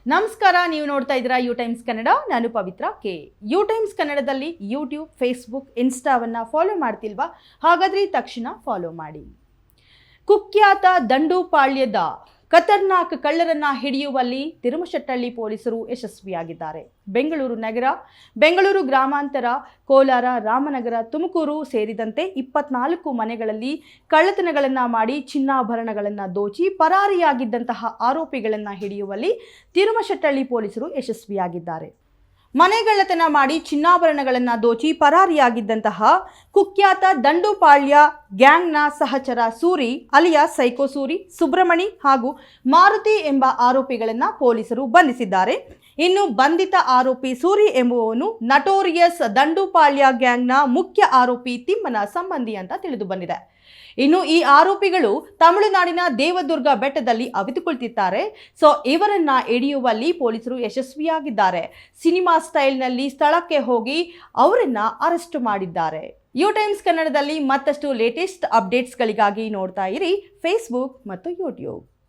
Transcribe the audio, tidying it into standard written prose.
ನಮಸ್ಕಾರ, ನೀವು ನೋಡ್ತಾ ಇದ್ದೀರಾ ಯು ಟೈಮ್ಸ್ ಕನ್ನಡ. ನಾನು ಪವಿತ್ರ ಕೆ. ಯು ಟೈಮ್ಸ್ ಕನ್ನಡದಲ್ಲಿ ಯೂಟ್ಯೂಬ್, ಫೇಸ್ಬುಕ್, ಇನ್ಸ್ಟಾವನ್ನು ಫಾಲೋ ಮಾಡ್ತಿಲ್ವಾ? ಹಾಗಾದ್ರೆ ತಕ್ಷಣ ಫಾಲೋ ಮಾಡಿ. ಕುಖ್ಯಾತ ದಂಡುಪಾಳ್ಯದ ಖತರ್ನಾಕ್ ಕಳ್ಳರನ್ನ ಹಿಡಿಯುವಲ್ಲಿ ತಿರುಮಶೆಟ್ಟಳ್ಳಿ ಪೊಲೀಸರು ಯಶಸ್ವಿಯಾಗಿದ್ದಾರೆ. ಬೆಂಗಳೂರು ನಗರ, ಬೆಂಗಳೂರು ಗ್ರಾಮಾಂತರ, ಕೋಲಾರ, ರಾಮನಗರ, ತುಮಕೂರು ಸೇರಿದಂತೆ 24 ಮನೆಗಳಲ್ಲಿ ಕಳ್ಳತನಗಳನ್ನು ಮಾಡಿ ಚಿನ್ನಾಭರಣಗಳನ್ನು ದೋಚಿ ಪರಾರಿಯಾಗಿದ್ದಂತಹ ಆರೋಪಿಗಳನ್ನು ಹಿಡಿಯುವಲ್ಲಿ ತಿರುಮಶೆಟ್ಟಳ್ಳಿ ಪೊಲೀಸರು ಯಶಸ್ವಿಯಾಗಿದ್ದಾರೆ. ಮನೆಗಳ್ಳತನ ಮಾಡಿ ಚಿನ್ನಾಭರಣಗಳನ್ನು ದೋಚಿ ಪರಾರಿಯಾಗಿದ್ದಂತಹ ಕುಖ್ಯಾತ ದಂಡುಪಾಳ್ಯ ಗ್ಯಾಂಗ್ನ ಸಹಚರ ಸೂರಿ ಅಲಿಯಾಸ್ ಸೈಕೋ ಸೂರಿ, ಸುಬ್ರಮಣಿ ಹಾಗೂ ಮಾರುತಿ ಎಂಬ ಆರೋಪಿಗಳನ್ನು ಪೊಲೀಸರು ಬಂಧಿಸಿದ್ದಾರೆ. ಇನ್ನು ಬಂಧಿತ ಆರೋಪಿ ಸೂರಿ ಎಂಬುವವನು ನಟೋರಿಯಸ್ ದಂಡುಪಾಳ್ಯ ಗ್ಯಾಂಗ್ನ ಮುಖ್ಯ ಆರೋಪಿ ತಿಮ್ಮನ ಸಂಬಂಧಿ ಅಂತ ತಿಳಿದು ಬಂದಿದೆ. ಇನ್ನು ಈ ಆರೋಪಿಗಳು ತಮಿಳುನಾಡಿನ ದೇವದುರ್ಗ ಬೆಟ್ಟದಲ್ಲಿ ಅವಿತುಕೊಳ್ತಿದ್ದಾರೆ. ಸೊ ಇವರನ್ನ ಹಿಡಿಯುವಲ್ಲಿ ಪೊಲೀಸರು ಯಶಸ್ವಿಯಾಗಿದ್ದಾರೆ. ಸಿನಿಮಾ ಸ್ಟೈಲ್ನಲ್ಲಿ ಸ್ಥಳಕ್ಕೆ ಹೋಗಿ ಅವರನ್ನ ಅರೆಸ್ಟ್ ಮಾಡಿದ್ದಾರೆ. ಯು ಟೈಮ್ಸ್ ಕನ್ನಡದಲ್ಲಿ ಮತ್ತಷ್ಟು ಲೇಟೆಸ್ಟ್ ಅಪ್ಡೇಟ್ಸ್ಗಳಿಗಾಗಿ ನೋಡ್ತಾ ಇರಿ ಫೇಸ್ಬುಕ್ ಮತ್ತು ಯೂಟ್ಯೂಬ್.